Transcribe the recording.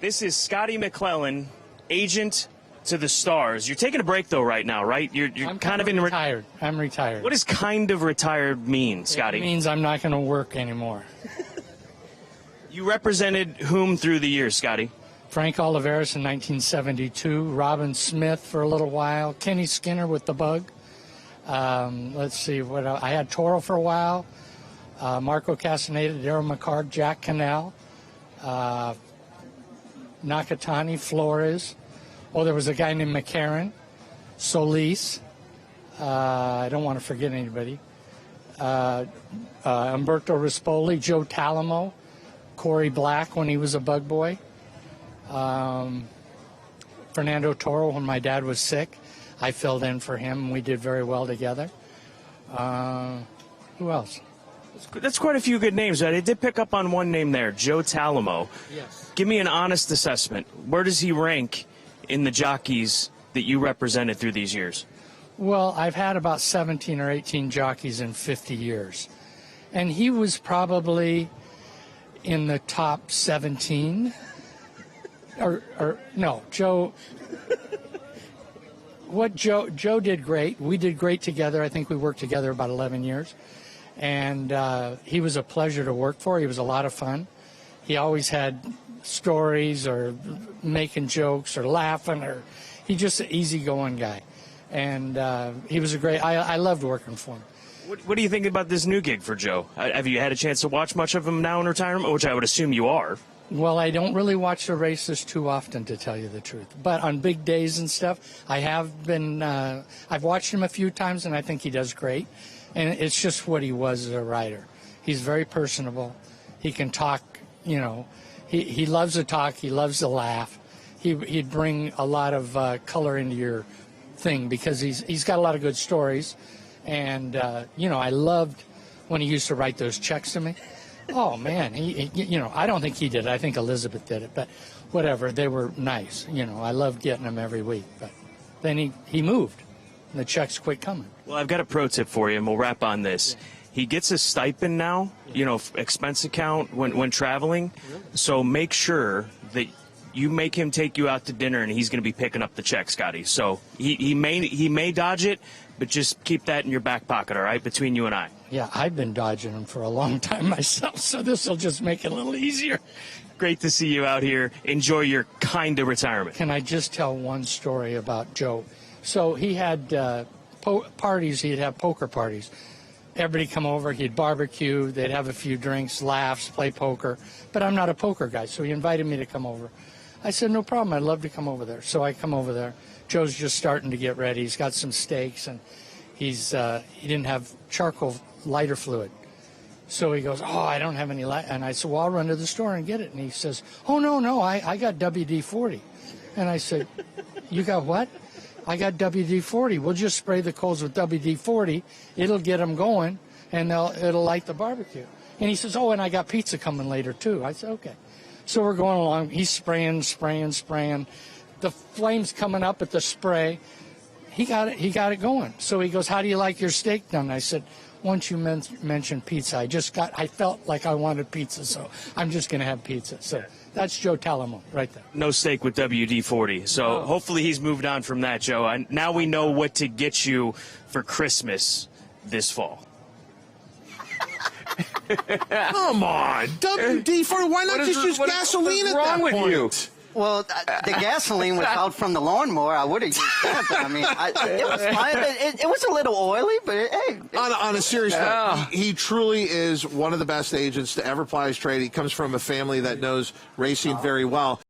This is Scotty McClellan, agent to the stars. You're taking a break, though, right now, right? You're kind of in retired. I'm retired. What does kind of retired mean, Scotty? It means I'm not going to work anymore. You represented whom through the years, Scotty? Frank Oliveris in 1972, Robin Smith for a little while, Kenny Skinner with the Bug. Let's see, what else? I had Toro for a while, Marco Castaneda, Darryl McCart, Jack Cannell, Nakatani, Flores. Oh, there was a guy named McCarran, Solis. I don't want to forget anybody. Umberto Rispoli, Joe Talamo, Corey Black when he was a bug boy. Fernando Toro when my dad was sick. I filled in for him, and we did very well together. Who else? That's quite a few good names. I did pick up on one name there, Joe Talamo. Yes. Give me an honest assessment. Where does he rank in the jockeys that you represented through these years? Well, I've had about 17 or 18 jockeys in 50 years. And he was probably in the top 17. No, Joe did great. We did great together. I think we worked together about 11 years. And he was a pleasure to work for. He was a lot of fun. He always had stories or making jokes or laughing, or he's just an easygoing guy. And he was a great, I loved working for him. What do you think about this new gig for Joe? Have you had a chance to watch much of him now in retirement, which I would assume you are? Well, I don't really watch the races too often, to tell you the truth. But on big days and stuff, I have been, I've watched him a few times, and I think he does great. And it's just what he was as a rider. He's very personable. He can talk, you know. He loves to talk. He loves to laugh. He'd bring a lot of color into your thing because he's got a lot of good stories. And, you know, I loved when he used to write those checks to me. Oh, man, you know, I don't think he did it. I think Elizabeth did it. But whatever, they were nice. You know, I loved getting them every week. But then he moved, and the checks quit coming. Well, I've got a pro tip for you, and we'll wrap on this. Yeah. He gets a stipend now, you know, expense account when traveling. Really? So make sure that you make him take you out to dinner, and he's going to be picking up the check, Scotty. So he may dodge it, but just keep that in your back pocket, all right, between you and I. Yeah, I've been dodging them for a long time myself, so this will just make it a little easier. Great to see you out here. Enjoy your kind of retirement. Can I just tell one story about Joe? So he had parties. He'd have poker parties. Everybody come over. He'd barbecue. They'd have a few drinks, laughs, play poker. But I'm not a poker guy, so he invited me to come over. I said, no problem. I'd love to come over there. So I come over there. Joe's just starting to get ready. He's got some steaks, and he didn't have charcoal lighter fluid. So he goes, oh, I don't have any light. And I said, well, I'll run to the store and get it. And he says, oh, no, I got WD-40. And I said, you got what? I got WD-40. We'll just spray the coals with WD-40. It'll get them going, and it'll light the barbecue. And he says, oh, and I got pizza coming later, too. I said, okay. So we're going along. He's spraying. The flame's coming up at the spray. He got it going. So he goes, how do you like your steak done? I said, once you mentioned pizza, I felt like I wanted pizza, so I'm just going to have pizza. So that's Joe Talamo right there. No steak with WD-40. So hopefully he's moved on from that, Joe. Now we know what to get you for Christmas this fall. Come on, WD-40. Why not just use gasoline at that point? Wrong with you? Well, the gasoline was out from the lawnmower. I would have used that, but I mean, it was fine. It was a little oily, but hey. On a serious note, he truly is one of the best agents to ever ply his trade. He comes from a family that knows racing very well.